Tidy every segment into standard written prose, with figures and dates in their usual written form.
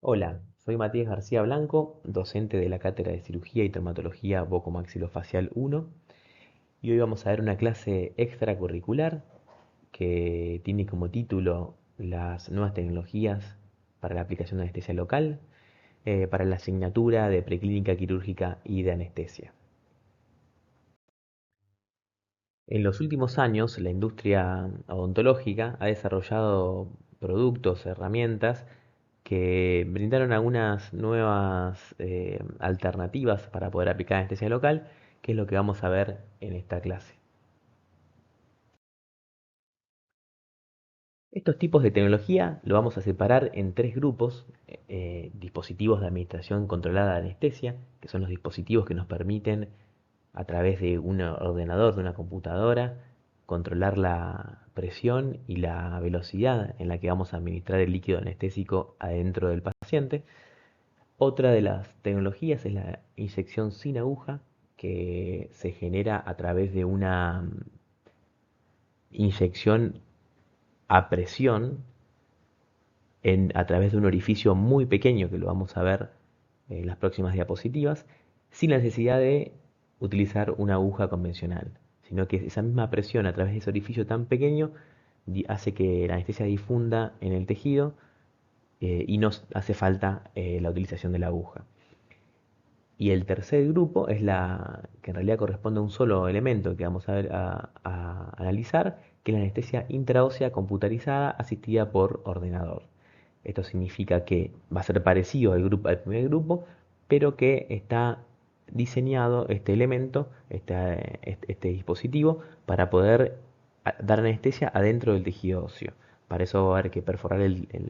Hola, soy Matías García Blanco, docente de la Cátedra de Cirugía y Traumatología Bucomaxilofacial 1, y hoy vamos a ver una clase extracurricular que tiene como título las nuevas tecnologías para la aplicación de anestesia local, para la asignatura de preclínica quirúrgica y de anestesia. En los últimos años, la industria odontológica ha desarrollado productos, herramientas que brindaron algunas nuevas alternativas para poder aplicar anestesia local, que es lo que vamos a ver en esta clase. Estos tipos de tecnología lo vamos a separar en tres grupos: dispositivos de administración controlada de anestesia, que son los dispositivos que nos permiten a través de un ordenador, de una computadora, controlar la presión y la velocidad en la que vamos a administrar el líquido anestésico adentro del paciente. Otra de las tecnologías es la inyección sin aguja, que se genera a través de una inyección a presión a través de un orificio muy pequeño, que lo vamos a ver en las próximas diapositivas, sin la necesidad de utilizar una aguja convencional, sino que esa misma presión a través de ese orificio tan pequeño hace que la anestesia difunda en el tejido, y no hace falta la utilización de la aguja. Y el tercer grupo es la que en realidad corresponde a un solo elemento que vamos a analizar, que es la anestesia intraósea computarizada asistida por ordenador. Esto significa que va a ser parecido al primer grupo, pero que está diseñado este elemento, este dispositivo, para poder dar anestesia adentro del tejido óseo. Para eso va a haber que perforar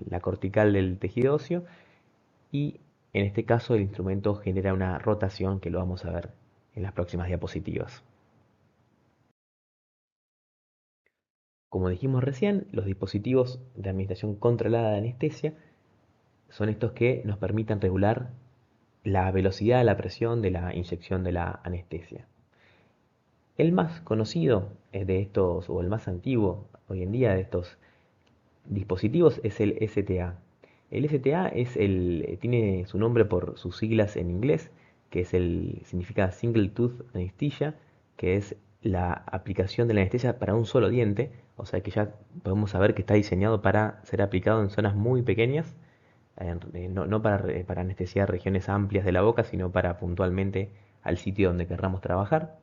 la cortical del tejido óseo, y en este caso el instrumento genera una rotación que lo vamos a ver en las próximas diapositivas. Como dijimos recién, los dispositivos de administración controlada de anestesia son estos que nos permiten regular la velocidad de la presión de la inyección de la anestesia. El más conocido de estos, o el más antiguo hoy en día de estos dispositivos, es el STA. El STA tiene su nombre por sus siglas en inglés, que significa Single Tooth Anesthesia, que es la aplicación de la anestesia para un solo diente. O sea que ya podemos saber que está diseñado para ser aplicado en zonas muy pequeñas, no para anestesiar regiones amplias de la boca, sino para puntualmente al sitio donde querramos trabajar.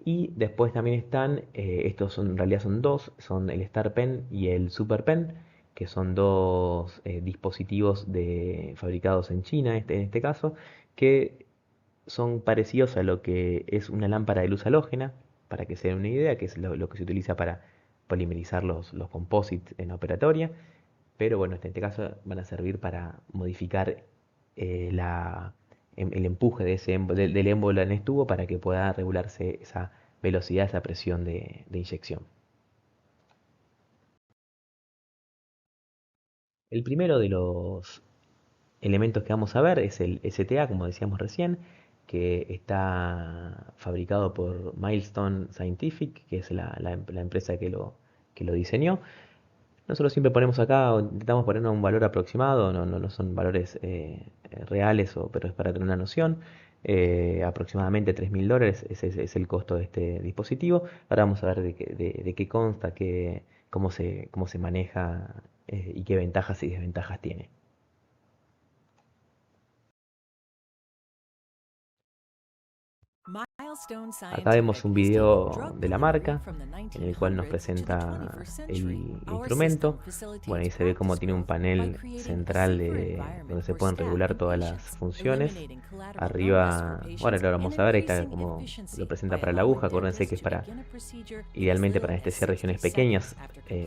Y después también están, en realidad son dos, son el Star Pen y el Super Pen, que son dos dispositivos fabricados en China, en este caso, que son parecidos a lo que es una lámpara de luz halógena, para que se den una idea, que es lo que se utiliza para polimerizar los composites en operatoria. Pero bueno, en este caso van a servir para modificar el empuje del émbolo en el tubo, para que pueda regularse esa velocidad, esa presión de inyección. El primero de los elementos que vamos a ver es el STA, como decíamos recién, que está fabricado por Milestone Scientific, que es la empresa que lo diseñó. Nosotros siempre ponemos acá, o intentamos poner un valor aproximado, no son valores reales, pero es para tener una noción. Aproximadamente $3.000, ese es el costo de este dispositivo. Ahora vamos a ver de qué consta, cómo se maneja, y qué ventajas y desventajas tiene. Acá vemos un video de la marca en el cual nos presenta el instrumento. Bueno, ahí se ve cómo tiene un panel central donde se pueden regular todas las funciones. Arriba, bueno, lo vamos a ver, ahí está como lo presenta para la aguja. Acuérdense que es idealmente para anestesiar regiones pequeñas,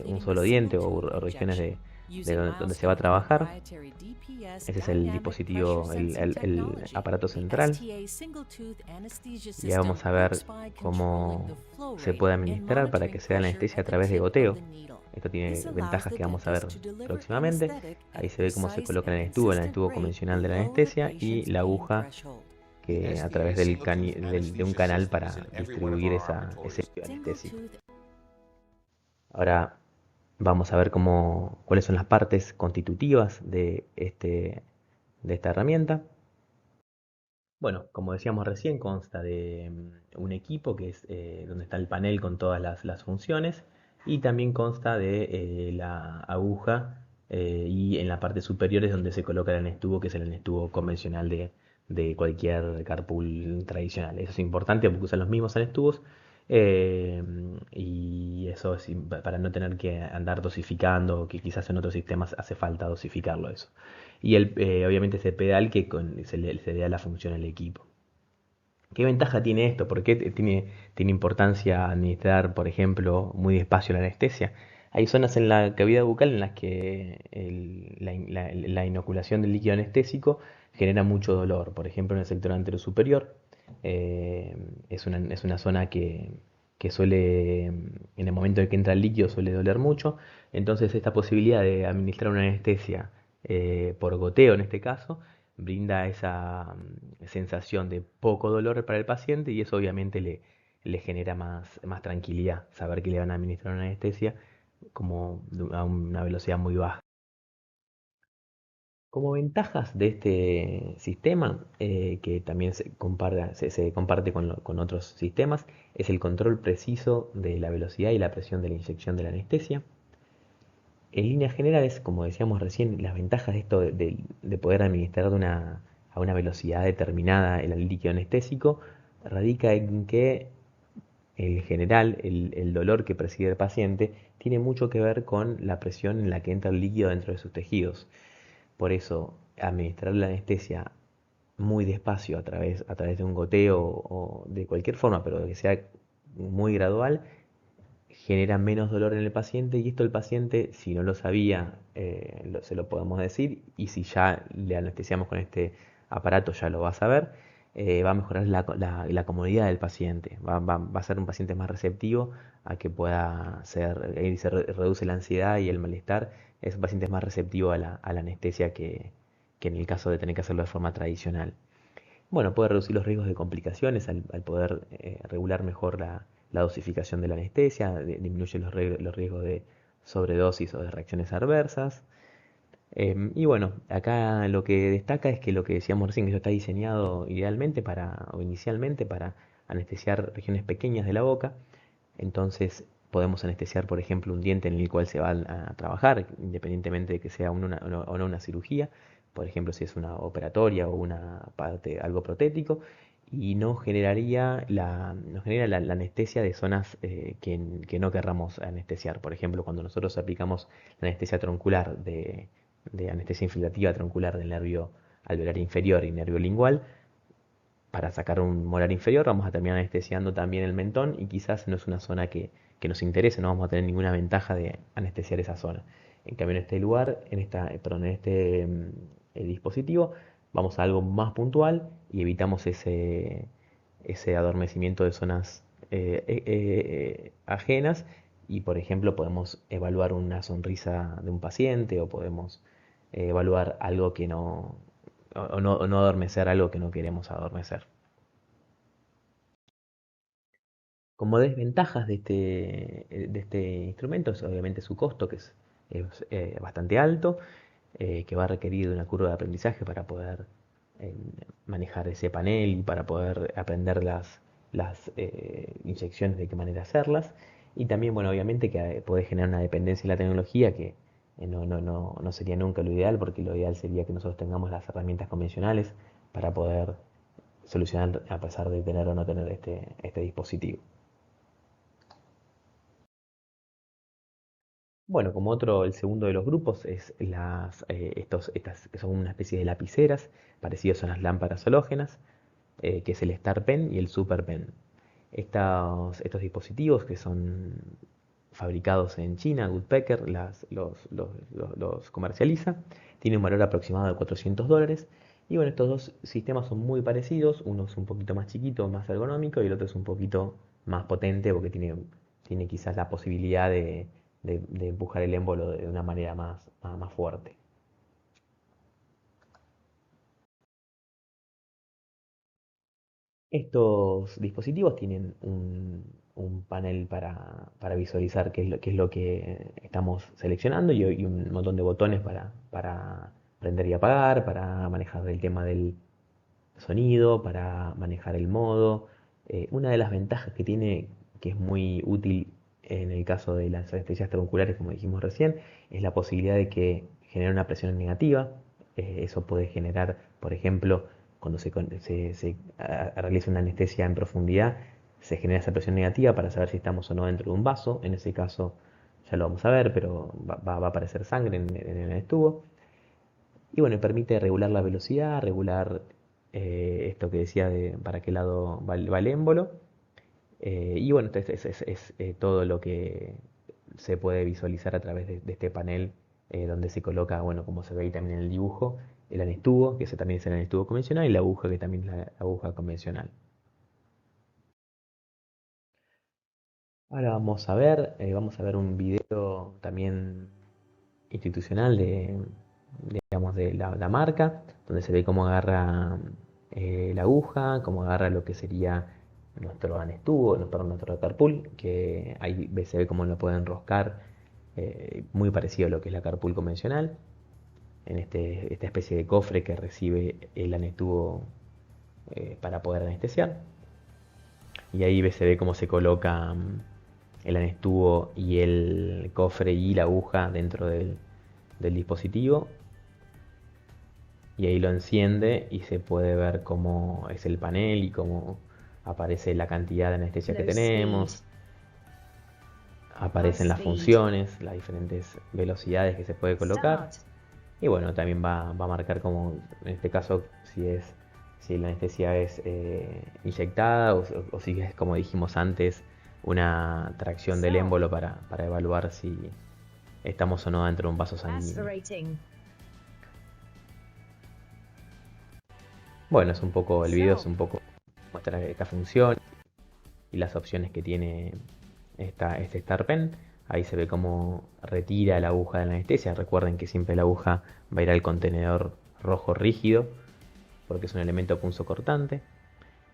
un solo diente, o regiones donde se va a trabajar. Ese es el dispositivo, el aparato central. Y ahora vamos a ver cómo se puede administrar para que sea la anestesia a través de goteo. Esto tiene ventajas que vamos a ver próximamente. Ahí se ve cómo se coloca en el tubo convencional de la anestesia, y la aguja que a través de un canal para distribuir ese anestésico. Ahora, Vamos a ver cuáles son las partes constitutivas de esta herramienta. Bueno, como decíamos recién, consta de un equipo que es donde está el panel con todas las funciones y también consta de la aguja y en la parte superior es donde se coloca el anestuvo, que es el anestuvo convencional de cualquier carpool tradicional. Eso es importante porque usan los mismos anestubos eh, y eso es para no tener que andar dosificando, que quizás en otros sistemas hace falta dosificarlo eso. Y obviamente ese pedal que se le da la función al equipo. ¿Qué ventaja tiene esto? ¿Por qué tiene importancia administrar, por ejemplo, muy despacio la anestesia? Hay zonas en la cavidad bucal en las que la inoculación del líquido anestésico genera mucho dolor. Por ejemplo, en el sector anterior superior es una zona que suele, en el momento en que entra el líquido, suele doler mucho. Entonces, esta posibilidad de administrar una anestesia por goteo, en este caso, brinda esa sensación de poco dolor para el paciente y eso obviamente le genera más tranquilidad, saber que le van a administrar una anestesia como a una velocidad muy baja. Como ventajas de este sistema, que también se comparte con otros sistemas, es el control preciso de la velocidad y la presión de la inyección de la anestesia. En líneas generales, como decíamos recién, las ventajas de esto de poder administrar a una velocidad determinada el líquido anestésico radica en que el general, el dolor que percibe el paciente, tiene mucho que ver con la presión en la que entra el líquido dentro de sus tejidos. Por eso, administrar la anestesia muy despacio a través de un goteo o de cualquier forma, pero que sea muy gradual, genera menos dolor en el paciente y esto el paciente, si no lo sabía, se lo podemos decir y si ya le anestesiamos con este aparato ya lo va a saber, va a mejorar la comodidad del paciente, va a ser un paciente más receptivo a que pueda ser, ahí se reduce la ansiedad y el malestar, es un paciente más receptivo a la anestesia que en el caso de tener que hacerlo de forma tradicional. Bueno, puede reducir los riesgos de complicaciones al poder regular mejor la dosificación de la anestesia, disminuye los riesgos de sobredosis o de reacciones adversas. Y bueno, acá lo que destaca es que lo que decíamos recién, que esto está diseñado idealmente o inicialmente para anestesiar regiones pequeñas de la boca. Entonces podemos anestesiar, por ejemplo, un diente en el cual se va a trabajar, independientemente de que sea o no una cirugía, por ejemplo, si es una operatoria o una parte, algo protético, y no genera la anestesia de zonas que no querramos anestesiar. Por ejemplo, cuando nosotros aplicamos la anestesia troncular de anestesia infiltrativa troncular del nervio alveolar inferior y nervio lingual, para sacar un molar inferior, vamos a terminar anestesiando también el mentón y quizás no es una zona que nos interese, no vamos a tener ninguna ventaja de anestesiar esa zona. En cambio, en este lugar, en este dispositivo, vamos a algo más puntual y evitamos ese adormecimiento de zonas ajenas y, por ejemplo, podemos evaluar una sonrisa de un paciente o podemos evaluar algo que no, o no adormecer algo que no queremos adormecer. Como desventajas de este instrumento es obviamente su costo, que es bastante alto, que va a requerir de una curva de aprendizaje para poder eh, manejar ese panel y para poder aprender las inyecciones, de qué manera hacerlas. Y también, bueno, obviamente que puede generar una dependencia en la tecnología que no sería nunca lo ideal, porque lo ideal sería que nosotros tengamos las herramientas convencionales para poder solucionar a pesar de tener o no tener este dispositivo. Bueno, como otro, el segundo de los grupos es estas que son una especie de lapiceras, parecidos a las lámparas halógenas, que es el Star Pen y el Super Pen. Estos dispositivos que son fabricados en China, Woodpecker los comercializa, tienen un valor aproximado de $400. Y bueno, estos dos sistemas son muy parecidos, uno es un poquito más chiquito, más ergonómico, y el otro es un poquito más potente porque tiene quizás la posibilidad de empujar el émbolo de una manera más fuerte. Estos dispositivos tienen un panel para visualizar qué es lo que estamos seleccionando y un montón de botones para prender y apagar, para manejar el tema del sonido, para manejar el modo. Una de las ventajas que tiene, que es muy útil en el caso de las anestesias tronculares, como dijimos recién, es la posibilidad de que genere una presión negativa. Eso puede generar, por ejemplo, cuando se realiza una anestesia en profundidad, se genera esa presión negativa para saber si estamos o no dentro de un vaso. En ese caso, ya lo vamos a ver, pero va a aparecer sangre en el tubo. Y bueno, permite regular la velocidad, regular esto que decía de para qué lado va el émbolo. Y bueno, es todo lo que se puede visualizar a través de este panel donde se coloca, bueno, como se ve ahí también en el dibujo, el anestubo, que ese también es el anestubo convencional, y la aguja, que también es la aguja convencional. Ahora vamos a ver un video también institucional digamos, de la marca, donde se ve cómo agarra la aguja, cómo agarra lo que sería nuestro anestubo, no, perdón, nuestro carpool, que ahí se ve cómo lo puede enroscar, muy parecido a lo que es la carpool convencional, en esta especie de cofre que recibe el anestubo para poder anestesiar. Y ahí se ve cómo se coloca el anestubo y el cofre y la aguja dentro del dispositivo, y ahí lo enciende y se puede ver cómo es el panel y cómo aparece la cantidad de anestesia que tenemos, aparecen las funciones, las diferentes velocidades que se puede colocar, y bueno, también va a marcar como en este caso si la anestesia es inyectada o si es, como dijimos antes, una tracción del émbolo para evaluar si estamos o no dentro de un vaso sanguíneo. Bueno, el video es un poco muestra esta función y las opciones que tiene este Star Pen. Ahí se ve cómo retira la aguja de la anestesia. Recuerden que siempre la aguja va a ir al contenedor rojo rígido porque es un elemento punzocortante.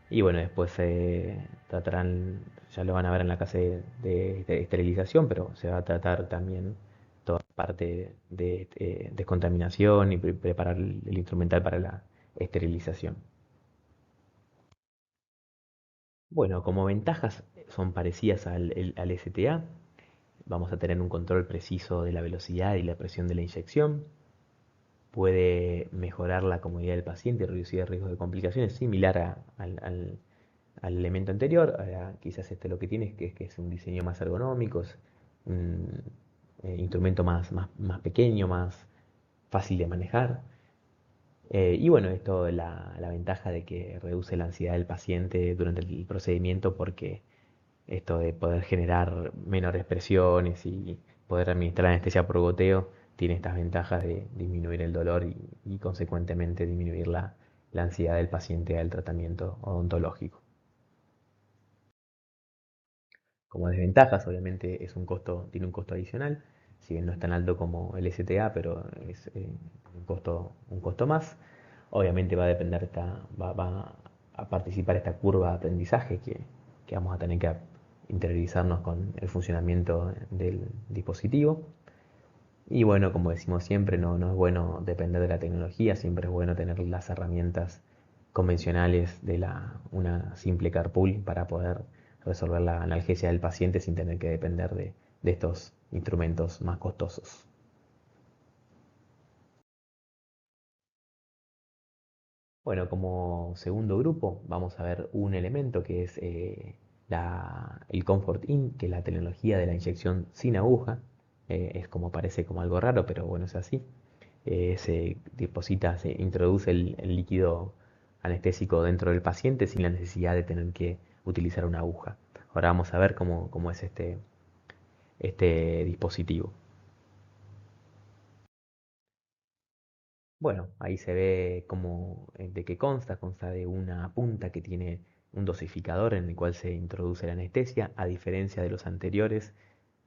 Y bueno, después se tratarán, ya lo van a ver en la clase de esterilización, pero se va a tratar también toda la parte de descontaminación y preparar el instrumental para la esterilización. Bueno, como ventajas son parecidas al STA. Vamos a tener un control preciso de la velocidad y la presión de la inyección. Puede mejorar la comodidad del paciente y reducir el riesgo de complicaciones, similar al elemento anterior. Ahora, quizás lo que tiene es que es un diseño más ergonómico, es un instrumento más pequeño, más fácil de manejar. Y bueno, esto la ventaja de que reduce la ansiedad del paciente durante el procedimiento, porque esto de poder generar menores presiones y poder administrar anestesia por goteo tiene estas ventajas de disminuir el dolor y consecuentemente disminuir la ansiedad del paciente al tratamiento odontológico. Como desventajas, obviamente tiene un costo adicional, si bien no es tan alto como el STA, pero es un costo más. Obviamente va a depender, va a participar esta curva de aprendizaje que vamos a tener que interiorizarnos con el funcionamiento del dispositivo. Y bueno, como decimos siempre, no es bueno depender de la tecnología, siempre es bueno tener las herramientas convencionales de una simple carpool para poder resolver la analgesia del paciente sin tener que depender de estos instrumentos más costosos. Bueno, como segundo grupo vamos a ver un elemento que es el Comfort In, que es la tecnología de la inyección sin aguja. Es como parece como algo raro, pero bueno, es así. Se introduce el líquido anestésico dentro del paciente sin la necesidad de tener que utilizar una aguja. Ahora vamos a ver cómo es este dispositivo. Bueno, ahí se ve de qué consta. Consta de una punta que tiene un dosificador en el cual se introduce la anestesia. A diferencia de los anteriores,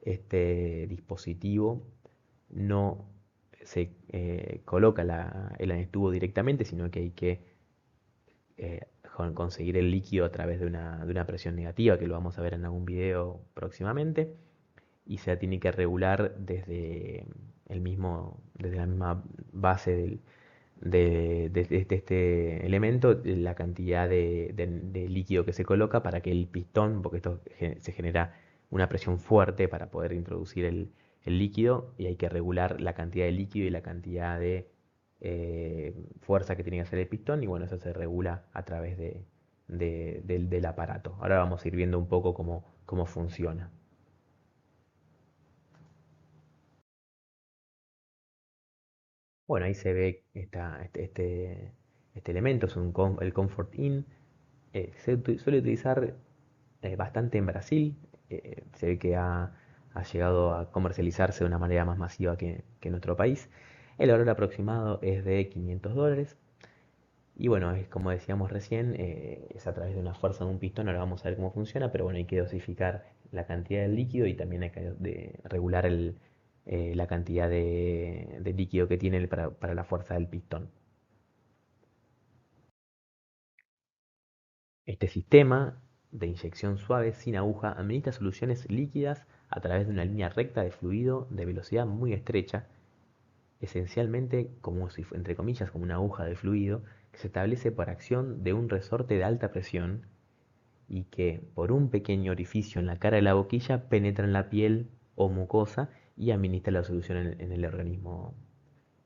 este dispositivo no se coloca el anestubo directamente, sino que hay que conseguir el líquido a través de una presión negativa, que lo vamos a ver en algún video próximamente, y se tiene que regular desde la misma base de este elemento, la cantidad de líquido que se coloca para que el pistón, porque esto se genera una presión fuerte para poder introducir el líquido, y hay que regular la cantidad de líquido y la cantidad de fuerza que tiene que hacer el pistón, y bueno, eso se regula a través del aparato. Ahora vamos a ir viendo un poco cómo funciona. Bueno, ahí se ve este elemento, es el Comfort In. Suele utilizar bastante en Brasil. Se ve que ha llegado a comercializarse de una manera más masiva que en nuestro país. El valor aproximado es de $500. Y bueno, es como decíamos recién, es a través de una fuerza de un pistón. Ahora vamos a ver cómo funciona, pero bueno, hay que dosificar la cantidad de líquido y también hay que regular la cantidad de líquido que tiene para la fuerza del pistón. Este sistema de inyección suave sin aguja administra soluciones líquidas a través de una línea recta de fluido de velocidad muy estrecha, esencialmente como si, entre comillas, como una aguja de fluido, que se establece por acción de un resorte de alta presión y que por un pequeño orificio en la cara de la boquilla penetra en la piel o mucosa y administra la solución en el organismo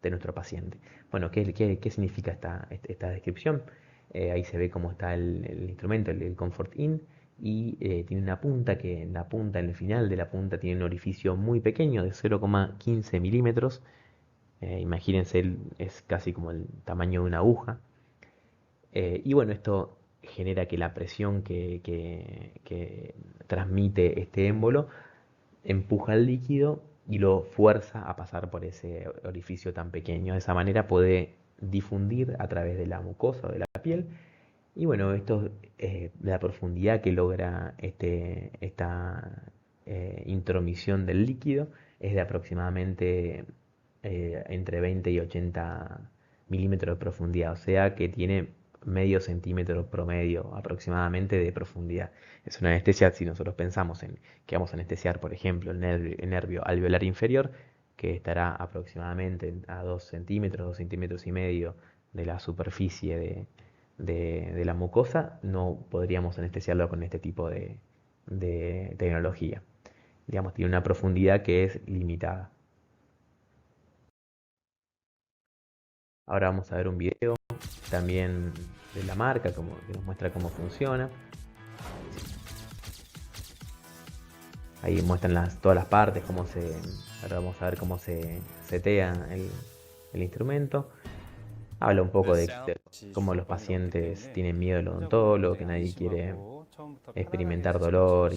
de nuestro paciente. Bueno, ¿qué significa esta descripción? Ahí se ve cómo está el instrumento, el Comfort In, y tiene una punta que en el final de la punta tiene un orificio muy pequeño de 0,15 milímetros. Imagínense, es casi como el tamaño de una aguja. Y bueno, esto genera que la presión que transmite este émbolo empuja el líquido y lo fuerza a pasar por ese orificio tan pequeño. De esa manera puede difundir a través de la mucosa o de la piel. Y bueno, esto, la profundidad que logra esta intromisión del líquido es de aproximadamente entre 20 y 80 milímetros de profundidad, o sea que tiene medio centímetro promedio aproximadamente de profundidad. Es una anestesia, si nosotros pensamos en que vamos a anestesiar, por ejemplo, el nervio alveolar inferior, que estará aproximadamente a 2 centímetros, 2 centímetros y medio de la superficie de la mucosa, no podríamos anestesiarlo con este tipo de tecnología. Digamos, tiene una profundidad que es limitada. Ahora vamos a ver un video también de la marca, que nos muestra cómo funciona. Ahí muestran todas las partes, ahora vamos a ver cómo se setea el instrumento. Habla un poco de cómo los pacientes tienen miedo al odontólogo, que nadie quiere experimentar dolor,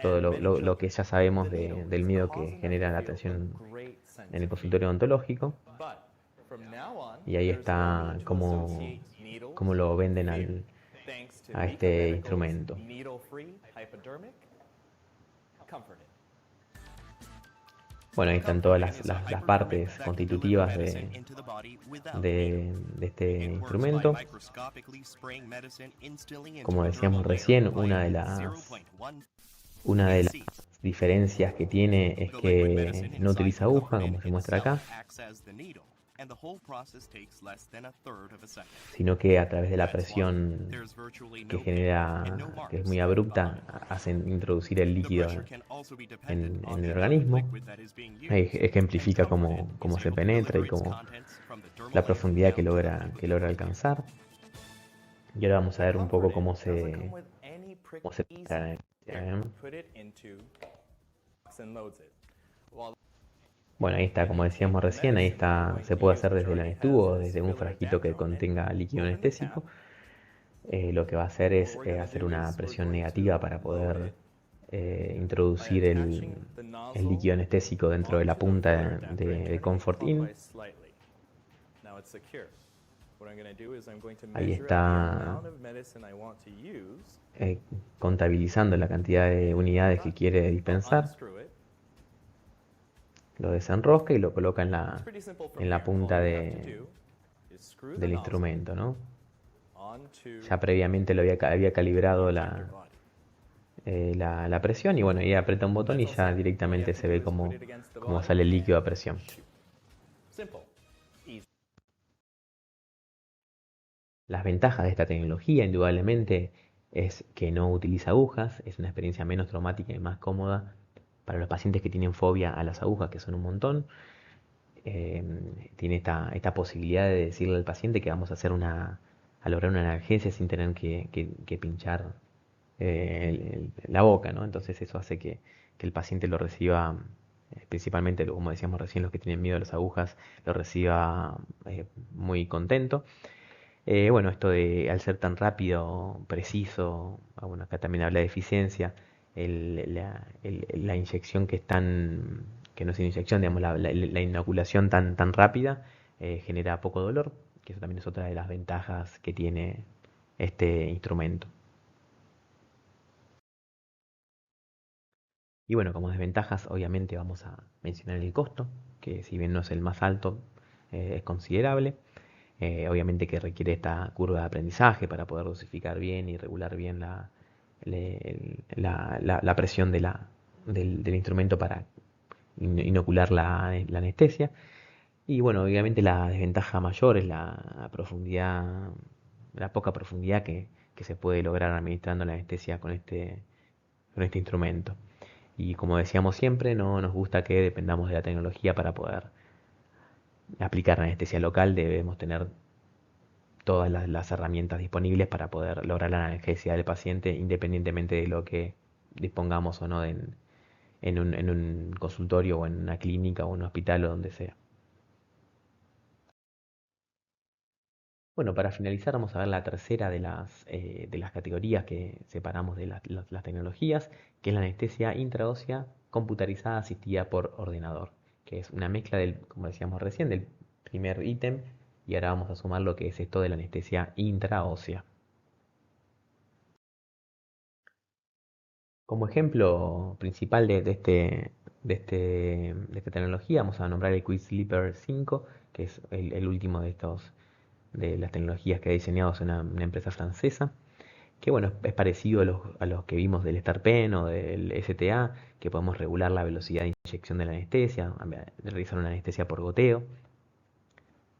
todo lo que ya sabemos del miedo que genera la atención en el consultorio odontológico. Y ahí está cómo lo venden a este instrumento. Bueno, ahí están todas las partes constitutivas de este instrumento. Como decíamos recién, una de las diferencias que tiene es que no utiliza aguja, como se muestra acá, sino que a través de la presión que genera, que es muy abrupta, hacen introducir el líquido en el organismo. Ahí ejemplifica cómo se penetra y la profundidad que logra alcanzar. Y ahora vamos a ver un poco cómo se penetra. Bueno, ahí está, como decíamos recién, ahí está, se puede hacer desde el anestubo o desde un frasquito que contenga líquido anestésico. Lo que va a hacer es hacer una presión negativa para poder introducir el líquido anestésico dentro de la punta de Comfort In. Ahí está contabilizando la cantidad de unidades que quiere dispensar. Lo desenrosca y lo coloca en la punta del instrumento, ¿no? ya previamente había calibrado la presión y bueno, ahí aprieta un botón y ya directamente se ve cómo sale el líquido a presión. Las ventajas de esta tecnología, indudablemente, es que no utiliza agujas, es una experiencia menos traumática y más cómoda para los pacientes que tienen fobia a las agujas, que son un montón. Tiene esta posibilidad de decirle al paciente que vamos a a lograr una analgesia sin tener que pinchar la boca, ¿no? Entonces eso hace que el paciente lo reciba, principalmente, como decíamos recién, los que tienen miedo a las agujas, lo reciba muy contento. Bueno, esto de al ser tan rápido, preciso, bueno, acá también habla de eficiencia, la inyección que no es inyección, digamos, la inoculación tan rápida genera poco dolor, que eso también es otra de las ventajas que tiene este instrumento. Y bueno, como desventajas, obviamente vamos a mencionar el costo, que si bien no es el más alto, es considerable. Obviamente que requiere esta curva de aprendizaje para poder dosificar bien y regular bien la presión del instrumento para inocular la anestesia. Y bueno, obviamente la desventaja mayor es la profundidad, la poca profundidad que se puede lograr administrando la anestesia con este instrumento. Y como decíamos siempre, no nos gusta que dependamos de la tecnología para poder aplicar anestesia local, debemos tener todas las herramientas disponibles para poder lograr la analgesia del paciente independientemente de lo que dispongamos o no en un consultorio o en una clínica o un hospital o donde sea. Bueno, para finalizar vamos a ver la tercera de las categorías que separamos de las tecnologías, que es la anestesia intraósea computarizada asistida por ordenador, que es una mezcla como decíamos recién, del primer ítem y ahora vamos a sumar lo que es esto de la anestesia intraósea. Como ejemplo principal de esta tecnología vamos a nombrar el Quick Sleeper 5, que es el último de las tecnologías que ha diseñado una empresa francesa, que bueno, es parecido a los que vimos del StarPen o del STA, que podemos regular la velocidad de inyección de la anestesia, de realizar una anestesia por goteo.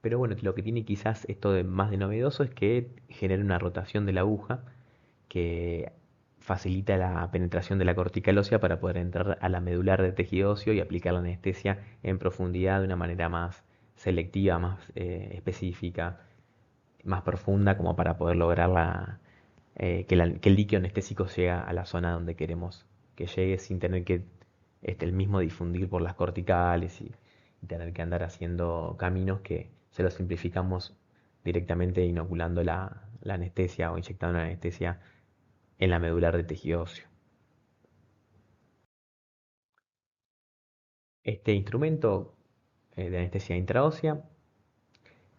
Pero bueno, lo que tiene quizás esto de más de novedoso es que genera una rotación de la aguja que facilita la penetración de la cortical ósea para poder entrar a la medular del tejido óseo y aplicar la anestesia en profundidad de una manera más selectiva, más específica, más profunda, como para poder lograr que el líquido anestésico llegue a la zona donde queremos que llegue sin tener que el mismo difundir por las corticales y tener que andar haciendo caminos que se los simplificamos directamente inoculando la anestesia o inyectando la anestesia en la medular del tejido óseo. Este instrumento de anestesia intraósea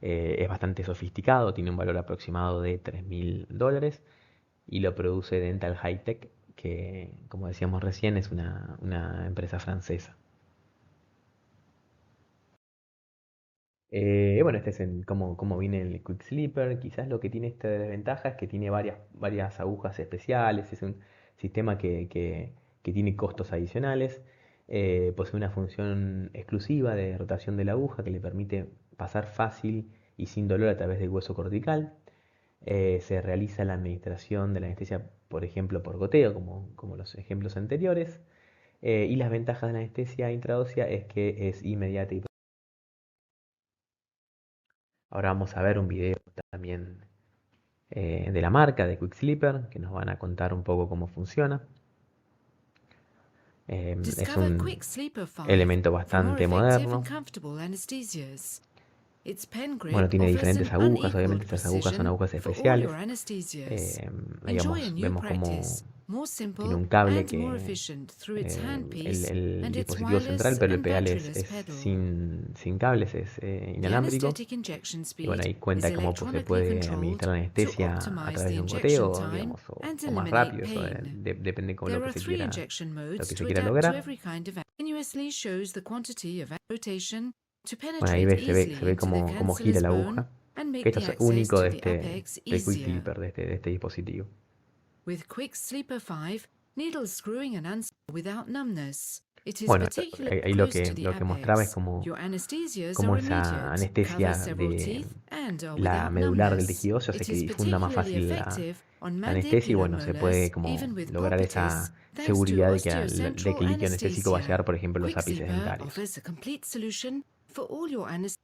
es bastante sofisticado, tiene un valor aproximado de $3.000 y lo produce Dental High Tech, que como decíamos recién es una empresa francesa. Bueno, este es cómo viene el Quick Sleeper. Quizás lo que tiene esta desventaja es que tiene varias agujas especiales. Es un sistema que tiene costos adicionales. Posee una función exclusiva de rotación de la aguja que le permite pasar fácil y sin dolor a través del hueso cortical. Se realiza la administración de la anestesia, por ejemplo, por goteo, como los ejemplos anteriores. Y las ventajas de la anestesia intraósea es que es inmediata y ahora vamos a ver un video también de la marca de Quick Sleeper que nos van a contar un poco cómo funciona. Es un elemento bastante moderno. Bueno, tiene diferentes agujas, obviamente estas agujas son agujas especiales. Vemos como tiene un cable que el dispositivo central, pero el pedal es sin cables, es inalámbrico. Y bueno, ahí cuenta cómo se puede administrar anestesia a través de un goteo, digamos, o más rápido, eso depende con lo que se quiera lograr. Bueno, ahí se ve cómo gira la aguja. que esto es único del Quick Clipper, de este dispositivo. With Quick Sleeper 5, needles screwing and unscrewing without numbness. It is Bueno, particularly ahí close to the lo que mostraba es apex. Your anesthesias cómo are esa immediate, cover anestesia several de teeth, and are la without medular del numbness. tejido óseo hace It que is difunda más particularly fácil effective on la anestesia y mandibular bueno, se puede molars, como even with lograr pulpitis, esa thanks to seguridad de que osteocentral el líquido anestésico va a anesthesia. llegar, por ejemplo, a los Quick ápices Sleeper dentarios. offers a complete solution for all your anesthesia.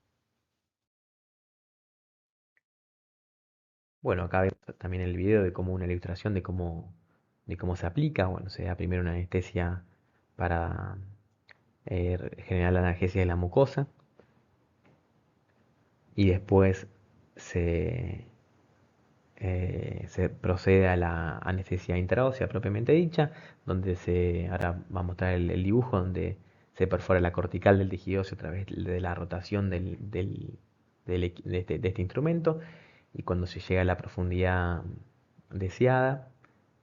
Bueno, acá vemos también el video de cómo una ilustración de cómo se aplica. Bueno, se da primero una anestesia para generar la analgesia de la mucosa y después se, se procede a la anestesia intraósea propiamente dicha, donde ahora va a mostrar el dibujo donde se perfora la cortical del tejido óseo a través de la rotación de este instrumento y cuando se llega a la profundidad deseada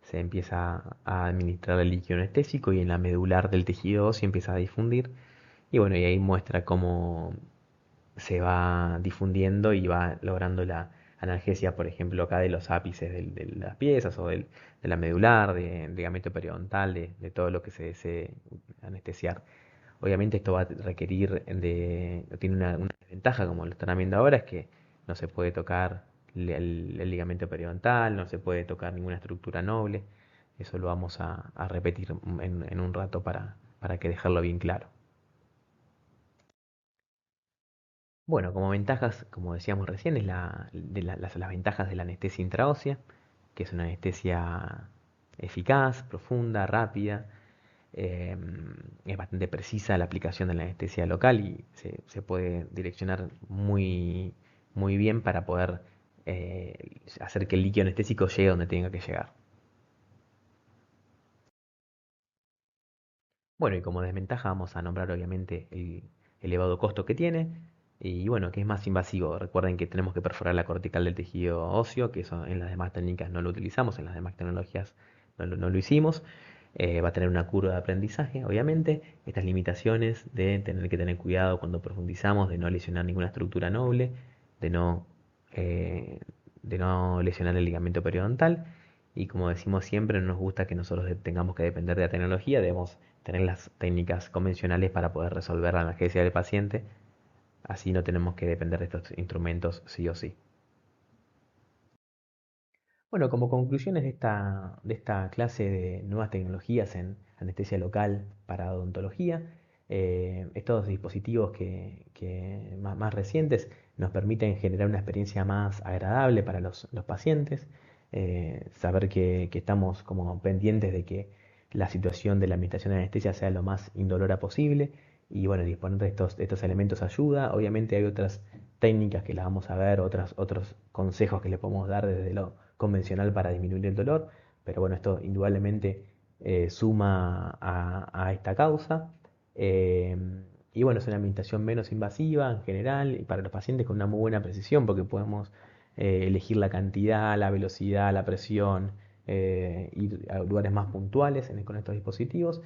se empieza a administrar el líquido anestésico y en la medular del tejido óseo empieza a difundir y bueno, y ahí muestra cómo se va difundiendo y va logrando la analgesia, por ejemplo, acá de los ápices de las piezas o de la medular, del ligamento periodontal, de todo lo que se desee anestesiar. Obviamente esto va a requerir tiene una desventaja, como lo están viendo ahora, es que no se puede tocar el ligamento periodontal, no se puede tocar ninguna estructura noble. Eso lo vamos a repetir en un rato para que dejarlo bien claro. Bueno, como ventajas, como decíamos recién, es las ventajas de la anestesia intraósea, que es una anestesia eficaz, profunda, rápida, eh, es bastante precisa la aplicación de la anestesia local y se puede direccionar muy bien para poder hacer que el líquido anestésico llegue donde tenga que llegar. Bueno, y como desventaja vamos a nombrar obviamente el elevado costo que tiene y bueno, que es más invasivo. Recuerden que tenemos que perforar la cortical del tejido óseo, que eso en las demás técnicas no lo utilizamos, en las demás tecnologías no lo hicimos. Va a tener una curva de aprendizaje, obviamente. Estas limitaciones de tener que tener cuidado cuando profundizamos, de no lesionar ninguna estructura noble, de no, eh, de no lesionar el ligamento periodontal. Y como decimos siempre, no nos gusta que nosotros tengamos que depender de la tecnología, debemos tener las técnicas convencionales para poder resolver la analgesia del paciente, así no tenemos que depender de estos instrumentos sí o sí. Bueno, como conclusiones de esta clase de nuevas tecnologías en anestesia local para odontología, estos dispositivos más recientes nos permiten generar una experiencia más agradable para los pacientes, saber que estamos como pendientes de que la situación de la administración de anestesia sea lo más indolora posible y bueno, disponer de estos elementos ayuda. Obviamente hay otras técnicas que las vamos a ver, otros consejos que le podemos dar desde lo convencional para disminuir el dolor, pero bueno, esto indudablemente suma a esta causa. Eh, y bueno, es una administración menos invasiva en general y para los pacientes con una muy buena precisión porque podemos elegir la cantidad, la velocidad, la presión, ir a lugares más puntuales con estos dispositivos.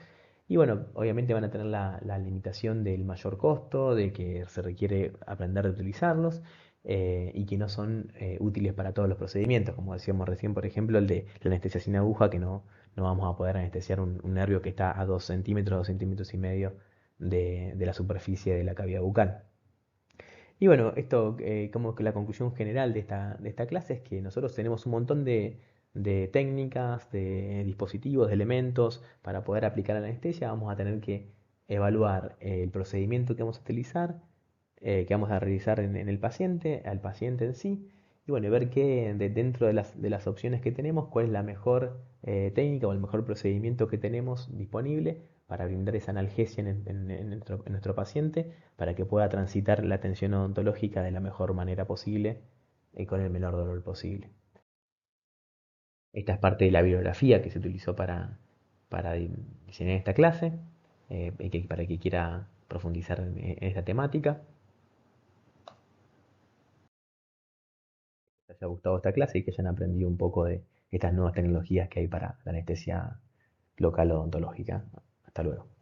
Y bueno, obviamente van a tener la limitación del mayor costo, de que se requiere aprender a utilizarlos y que no son útiles para todos los procedimientos. Como decíamos recién, por ejemplo, el de la anestesia sin aguja, que no vamos a poder anestesiar un nervio que está a 2 centímetros, 2 centímetros y medio de la superficie de la cavidad bucal. Y bueno, esto como que la conclusión general de esta clase es que nosotros tenemos un montón de técnicas, de dispositivos, de elementos para poder aplicar la anestesia. Vamos a tener que evaluar el procedimiento que vamos a utilizar, que vamos a realizar en el paciente, al paciente en sí, y bueno, ver dentro de las opciones que tenemos, cuál es la mejor técnica o el mejor procedimiento que tenemos disponible para brindar esa analgesia en nuestro paciente para que pueda transitar la atención odontológica de la mejor manera posible y con el menor dolor posible. Esta es parte de la bibliografía que se utilizó para diseñar esta clase, para el que quiera profundizar en esta temática. Que les haya gustado esta clase y que hayan aprendido un poco de estas nuevas tecnologías que hay para la anestesia local odontológica. Hasta luego.